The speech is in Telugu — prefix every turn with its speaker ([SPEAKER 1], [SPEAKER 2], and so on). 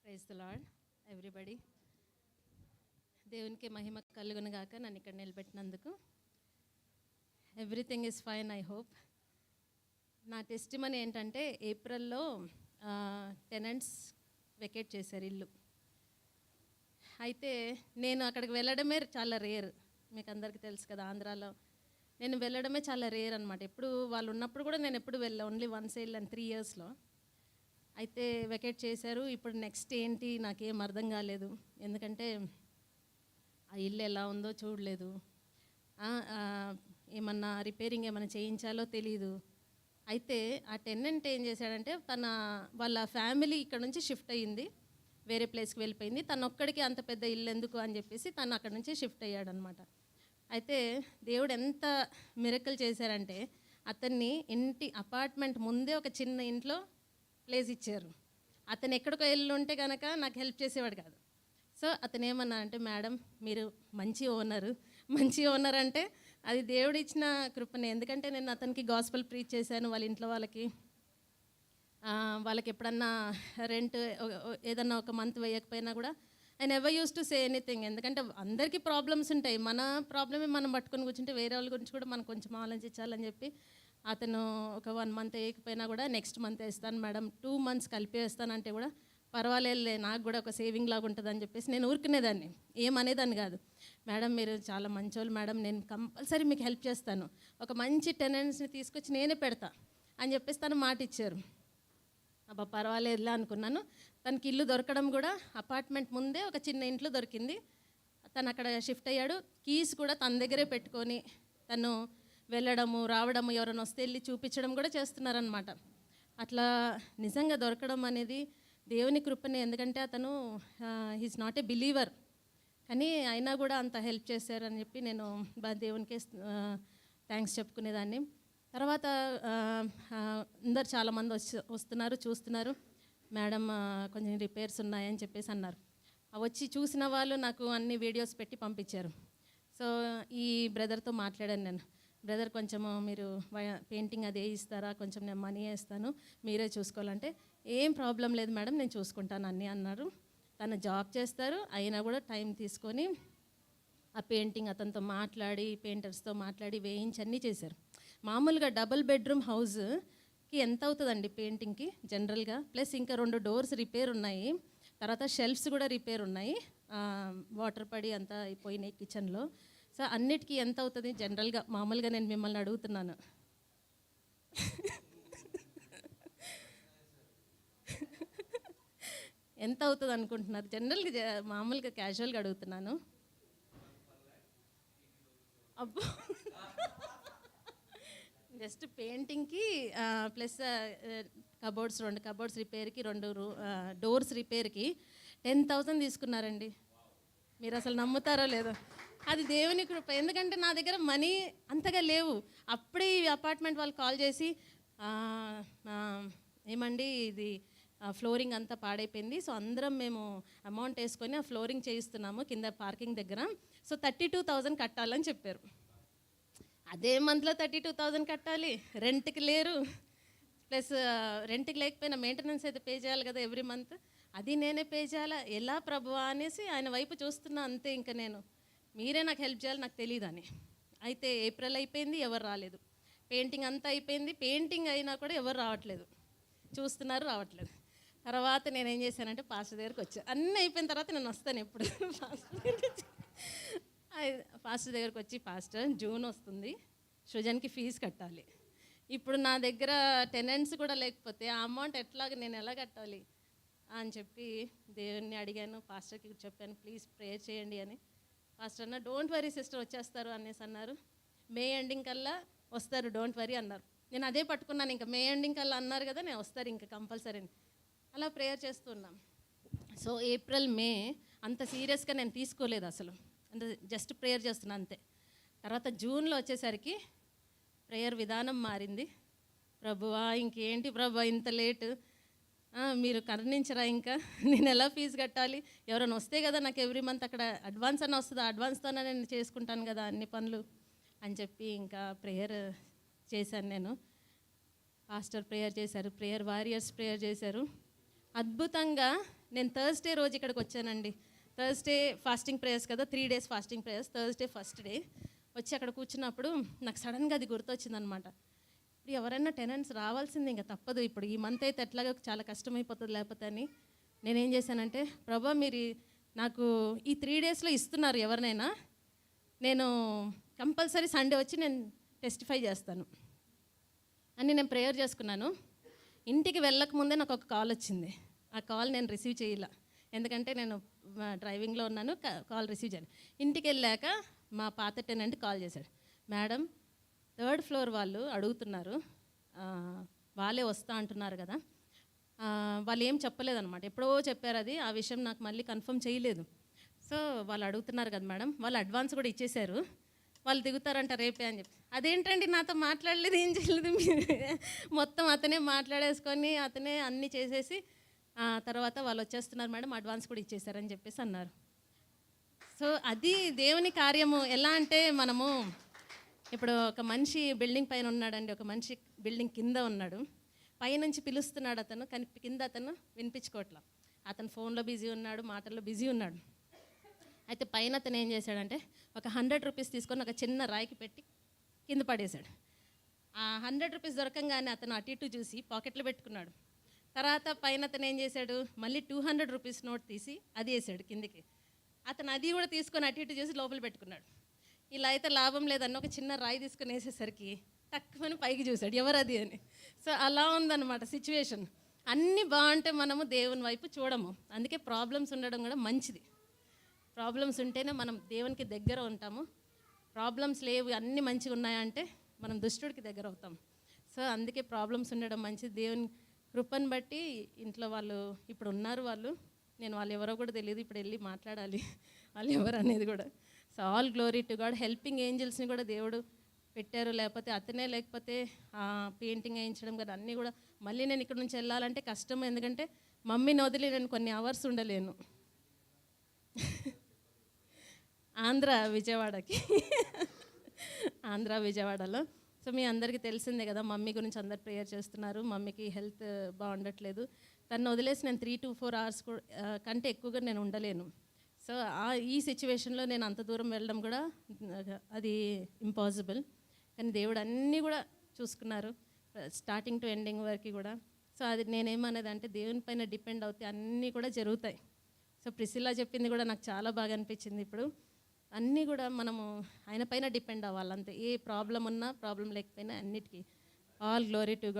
[SPEAKER 1] Praise the lord everybody. దేవునికి మహిమ కలుగును గాక. నన్ను ఇక్కడ నిలబెట్టినందుకు. Everything is fine, I hope. నా టెస్టిమనీ ఏంటంటే, ఏప్రిల్లో టెనెంట్స్ వెకేట్ చేశారు ఇల్లు. అయితే నేను అక్కడికి వెళ్ళడమే చాలా రేర్. మీకు అందరికీ తెలుసు కదా, ఆంధ్రాలో నేను వెళ్ళడమే చాలా రేర్ అనమాట. ఎప్పుడు వాళ్ళు ఉన్నప్పుడు కూడా నేను ఎప్పుడు ఓన్లీ వన్స్ వెళ్ళాను 3 yearsలో. అయితే వెకేట్ చేశారు. ఇప్పుడు నెక్స్ట్ ఏంటి నాకేం అర్థం కాలేదు. ఎందుకంటే ఆ ఇల్లు ఎలా ఉందో చూడలేదు. ఏమన్నా రిపేరింగ్ ఏమైనా చేయించాలో తెలీదు. అయితే ఆ టెనెంట్ ఏం చేశాడంటే, వాళ్ళ ఫ్యామిలీ ఇక్కడ నుంచి షిఫ్ట్ అయ్యింది, వేరే ప్లేస్కి వెళ్ళిపోయింది. తను ఒక్కడికి అంత పెద్ద ఇల్లు ఎందుకు అని చెప్పేసి తను అక్కడ నుంచి షిఫ్ట్ అయ్యాడనమాట. అయితే దేవుడు ఎంత మిరకల్ చేశారంటే, అతన్ని అపార్ట్మెంట్ ముందే ఒక చిన్న ఇంట్లో ప్లేస్ ఇచ్చారు. అతను ఎక్కడికో వెళ్ళి ఉంటే కనుక నాకు హెల్ప్ చేసేవాడు కాదు. సో అతను ఏమన్నా అంటే, మేడం మీరు మంచి ఓనర్ అంటే అది దేవుడు ఇచ్చిన కృపనే. ఎందుకంటే నేను అతనికి గాస్పెల్ ప్రీచ్ చేశాను. వాళ్ళ ఇంట్లో వాళ్ళకి ఎప్పుడన్నా రెంట్ ఏదన్నా ఒక మంత్ వేయకపోయినా కూడా I never use to say anything. ఎందుకంటే అందరికీ ప్రాబ్లమ్స్ ఉంటాయి. మన ప్రాబ్లమే మనం పట్టుకొని కూర్చుంటే వేరే వాళ్ళ గురించి కూడా మనం కొంచెం ఆలోచించాలని చెప్పి అతను ఒక 1 month వేయకపోయినా కూడా నెక్స్ట్ మంత్ వేస్తాను మేడం, 2 months కలిపి వేస్తానంటే కూడా పర్వాలేదులే, నాకు కూడా ఒక సేవింగ్ లాగా ఉంటుంది అని చెప్పేసి నేను ఊరుకునేదాన్ని, ఏమనేదాన్ని కాదు. మేడం మీరు చాలా మంచోళ్ళు మేడం, నేను కంపల్సరీ మీకు హెల్ప్ చేస్తాను, ఒక మంచి టెనెంట్స్ని తీసుకొచ్చి నేనే పెడతా అని చెప్పేసి తను మాట ఇచ్చారు. అబ్బా పర్వాలేదులే అనుకున్నాను. తనకి ఇల్లు దొరకడం కూడా అపార్ట్మెంట్ ముందే ఒక చిన్న ఇంట్లో దొరికింది. తను అక్కడ షిఫ్ట్ అయ్యాడు. కీస్ కూడా తన దగ్గరే పెట్టుకొని తను వెళ్ళడము రావడము, ఎవరైనా వస్తే వెళ్ళి చూపించడం కూడా చేస్తున్నారనమాట. అట్లా నిజంగా దొరకడం అనేది దేవుని కృపనే. ఎందుకంటే అతను హీస్ నాట్ ఏ బిలీవర్, కానీ అయినా కూడా అంత హెల్ప్ చేశారని చెప్పి నేను దేవునికే థ్యాంక్స్ చెప్పుకునేదాన్ని. తర్వాత అందరు చాలామంది వస్తున్నారు, చూస్తున్నారు. మేడం కొంచెం రిపేర్స్ ఉన్నాయని చెప్పేసి అన్నారు. వచ్చి చూసిన వాళ్ళు నాకు అన్ని వీడియోస్ పెట్టి పంపించారు. సో ఈ బ్రదర్తో మాట్లాడాను నేను, బ్రదర్ కొంచెము మీరు పెయింటింగ్ అది వేయిస్తారా, కొంచెం నేను మనీ వేస్తాను, మీరే చూసుకోవాలంటే ఏం ప్రాబ్లం లేదు మేడం నేను చూసుకుంటాను అన్నీ అన్నారు. తను జాబ్ చేస్తారు, అయినా కూడా టైం తీసుకొని ఆ పెయింటింగ్ అతనితో మాట్లాడి పెయింటర్స్తో మాట్లాడి వేయించి అన్నీ చేశారు. మామూలుగా డబుల్ బెడ్రూమ్ హౌస్కి ఎంత అవుతుందండి పెయింటింగ్కి జనరల్గా, ప్లస్ ఇంకా 2 doors రిపేర్ ఉన్నాయి, తర్వాత షెల్ఫ్స్ కూడా రిపేర్ ఉన్నాయి, వాటర్ పడి అంతా అయిపోయినాయి కిచెన్లో. సో అన్నిటికీ ఎంత అవుతుంది జనరల్గా? మామూలుగా నేను మిమ్మల్ని అడుగుతున్నాను. ఎంత అవుతుంది అనుకుంటున్నారు జనరల్గా? మామూలుగా క్యాజువల్గా అడుగుతున్నాను. అబ్బో just పెయింటింగ్కి plus cupboards 2 cupboards రిపేర్కి 2 doors రిపేర్కి 10,000 తీసుకున్నారండి. మీరు అసలు నమ్ముతారో లేదో, అది దేవుని కృప. ఎందుకంటే నా దగ్గర మనీ అంతగా లేవు. అప్పుడే ఈ అపార్ట్మెంట్ వాళ్ళు కాల్ చేసి ఏమండి ఇది ఫ్లోరింగ్ అంతా పాడైపోయింది, సో అందరం మేము అమౌంట్ వేసుకొని ఆ ఫ్లోరింగ్ చేయిస్తున్నాము కింద పార్కింగ్ దగ్గర, సో 32,000 కట్టాలని చెప్పారు. అదే మంత్లో 32,000 కట్టాలి, రెంట్కి లేరు, ప్లస్ రెంట్కి లేకపోయినా మెయింటెనెన్స్ అయితే పే చేయాలి కదా ఎవ్రీ మంత్, అది నేనే పే చేయాలా, ఎలా ప్రభువా అనేసి ఆయన వైపు చూస్తున్నా. అంతే, ఇంకా నేను మీరే నాకు హెల్ప్ చేయాలి, నాకు తెలియదని. అయితే ఏప్రిల్ అయిపోయింది, ఎవరు రాలేదు. పెయింటింగ్ అంతా అయిపోయింది, పెయింటింగ్ అయినా కూడా ఎవరు రావట్లేదు, చూస్తున్నారు రావట్లేదు. తర్వాత నేను ఏం చేశానంటే పాస్టర్ దగ్గరికి వచ్చా. అన్నీ అయిపోయిన తర్వాత నేను వస్తాను ఎప్పుడు పాస్టర్ దగ్గరికి వచ్చి, పాస్టర్ జూన్ వస్తుంది, సృజన్కి ఫీజు కట్టాలి, ఇప్పుడు నా దగ్గర టెనెంట్స్ కూడా లేకపోతే ఆ అమౌంట్ నేను ఎలా కట్టాలి అని చెప్పి దేవుణ్ణి అడిగాను. పాస్టర్కి చెప్పాను, ప్లీజ్ ప్రేయర్ చేయండి అని. పాస్టర్ అన్న డోంట్ వరీ సిస్టర్ వచ్చేస్తారు అనేసి అన్నారు. మే ఎండింగ్ కల్లా వస్తారు, డోంట్ వరీ అన్నారు. నేను అదే పట్టుకున్నాను, ఇంకా మే ఎండింగ్ కల్లా అన్నారు కదా, నేను వస్తారు ఇంకా కంపల్సరీ అని. అలా ప్రేయర్ చేస్తున్నాం. సో ఏప్రిల్ మే అంత సీరియస్గా నేను తీసుకోలేదు అసలు, అంటే జస్ట్ ప్రేయర్ చేస్తున్నాను అంతే. తర్వాత జూన్లో వచ్చేసరికి ప్రేయర్ విధానం మారింది. ప్రభువా ఇంకేంటి ప్రభువా ఇంత లేటు, మీరు కరుణించరా, ఇంకా నేను ఎలా ఫీజు కట్టాలి, ఎవరైనా వస్తే కదా నాకు ఎవ్రీ మంత్ అక్కడ అడ్వాన్స్ అన్న వస్తుంది, అడ్వాన్స్తోనే నేను చేసుకుంటాను కదా అన్ని పనులు అని చెప్పి ఇంకా ప్రేయర్ చేశాను నేను. పాస్టర్ ప్రేయర్ చేశారు, ప్రేయర్ వారియర్స్ ప్రేయర్ చేశారు. అద్భుతంగా నేను థర్స్‌డే రోజు ఇక్కడికొచ్చానండి. థర్స్‌డే ఫాస్టింగ్ ప్రేయర్స్ కదా! 3 days fasting prayers. Thursday first day వచ్చి అక్కడ కూర్చున్నప్పుడు నాకు సడెన్‌గా అది గుర్తొచ్చిందనమాట. ఇప్పుడు ఎవరైనా టెనెంట్స్ రావాల్సిందే, ఇంక తప్పదు. ఇప్పుడు ఈ మంత్ అయితే ఎట్లాగో చాలా కష్టమైపోతది లేకపోతే అని నేనేం చేశానంటే, ప్రభా మీరు నాకు ఈ 3 డేస్‌లో ఇస్తున్నారు ఎవరినైనా, నేను కంపల్సరీ సండే వచ్చి నేను టెస్టిఫై చేస్తాను అని నేను ప్రేయర్ చేసుకున్నాను. ఇంటికి వెళ్ళకముందే నాకు ఒక కాల్ వచ్చింది. ఆ కాల్ నేను రిసీవ్ చేయల. ఎందుకంటే నేను డ్రైవింగ్లో ఉన్నాను. కాల్ రిసీవ్ చేయను. ఇంటికి వెళ్ళాక మా పాత టెనెంట్ కాల్ చేశాడు. మేడం, 3rd ఫ్లోర్ వాళ్ళు అడుగుతున్నారు, వాళ్ళే వస్తా అంటున్నారు కదా, వాళ్ళు ఏం చెప్పలేదన్నమాట. ఎప్పుడో చెప్పారు అది. ఆ విషయం నాకు మళ్ళీ కన్ఫర్మ్ చేయలేదు. సో వాళ్ళు అడుగుతున్నారు కదా మేడం, వాళ్ళు అడ్వాన్స్ కూడా ఇచ్చేశారు, వాళ్ళు దిగుతారంట రేపే అని చెప్పి. అదేంటండి నాతో మాట్లాడలేదు, ఏం చేయలేదు మీరు. మొత్తం అతనే మాట్లాడేసుకొని అతనే అన్నీ చేసేసి తర్వాత వాళ్ళు వచ్చేస్తున్నారు మేడం, అడ్వాన్స్ కూడా ఇచ్చేసారని చెప్పేసి అన్నారు. సో అది దేవుని కార్యము. ఎలా అంటే మనము ఇప్పుడు ఒక మనిషి బిల్డింగ్ పైన ఉన్నాడండి, ఒక మనిషి బిల్డింగ్ కింద ఉన్నాడు. పైనుంచి పిలుస్తున్నాడు అతను, కానీ కింద అతను వినిపించుకోవట్లా. అతను ఫోన్లో బిజీ ఉన్నాడు, మాటల్లో బిజీ ఉన్నాడు. అయితే పైన అతను ఏం చేశాడంటే ఒక 100 రూపీస్ తీసుకొని ఒక చిన్న రాయికి పెట్టి కింద పడేశాడు. ఆ 100 రూపీస్ దొరకంగానే అతను అటు ఇటు చూసి పాకెట్లో పెట్టుకున్నాడు. తర్వాత పైన అతను ఏం చేశాడు, మళ్ళీ 200 రూపీస్ నోట్ తీసి అది వేసాడు కిందికి. అతను అది కూడా తీసుకొని అటు ఇటు చేసి లోపల పెట్టుకున్నాడు. ఇలా అయితే లాభం లేదన్న ఒక చిన్న రాయి తీసుకొని వేసేసరికి తక్కువని పైకి చూశాడు, ఎవరది అని. సో అలా ఉందన్నమాట సిచ్యువేషన్. అన్నీ బాగుంటే మనము దేవుని వైపు చూడము. అందుకే ప్రాబ్లమ్స్ ఉండడం కూడా మంచిది. ప్రాబ్లమ్స్ ఉంటేనే మనం దేవునికి దగ్గర ఉంటాము. ప్రాబ్లమ్స్ లేవు, అన్నీ మంచిగా ఉన్నాయంటే మనం దుష్టుడికి దగ్గర అవుతాం. సో అందుకే ప్రాబ్లమ్స్ ఉండడం మంచిది. దేవుని కృపను బట్టి ఇంట్లో వాళ్ళు ఇప్పుడు ఉన్నారు. నేను వాళ్ళు ఎవరో కూడా తెలియదు, ఇప్పుడు వెళ్ళి మాట్లాడాలి వాళ్ళు ఎవరు అనేది కూడా. So all glory to God. Helping ఏంజల్స్ని కూడా దేవుడు పెట్టారు. లేకపోతే పెయింటింగ్ వేయించడం కదా, అన్నీ కూడా. మళ్ళీ నేను ఇక్కడ నుంచి వెళ్ళాలంటే కష్టం, ఎందుకంటే మమ్మీని వదిలి నేను కొన్ని అవర్స్ ఉండలేను. ఆంధ్ర విజయవాడలో. సో మీ అందరికీ తెలిసిందే కదా, మమ్మీ గురించి అందరు ప్రేయర్ చేస్తున్నారు. మమ్మీకి హెల్త్ బాగుండట్లేదు. తను వదిలేసి నేను 3 to 4 hours కంటే ఎక్కువగా నేను ఉండలేను. సో ఈ సిచ్యువేషన్లో నేను అంత దూరం వెళ్ళడం కూడా అది ఇంపాసిబుల్. కానీ దేవుడు అన్నీ కూడా చూసుకున్నారు, స్టార్టింగ్ టు ఎండింగ్ వరకు కూడా. సో అది నేనేమనేది అంటే, దేవుని పైన డిపెండ్ అవుతే అన్నీ కూడా జరుగుతాయి. సో ప్రిసిల్లా చెప్పింది కూడా నాకు చాలా బాగా అనిపించింది. ఇప్పుడు అన్నీ కూడా మనము ఆయన పైన డిపెండ్ అవ్వాలి అంతే. ఏ ప్రాబ్లం ఉన్నా ప్రాబ్లం లేకపోయినా అన్నిటికీ. All glory to God.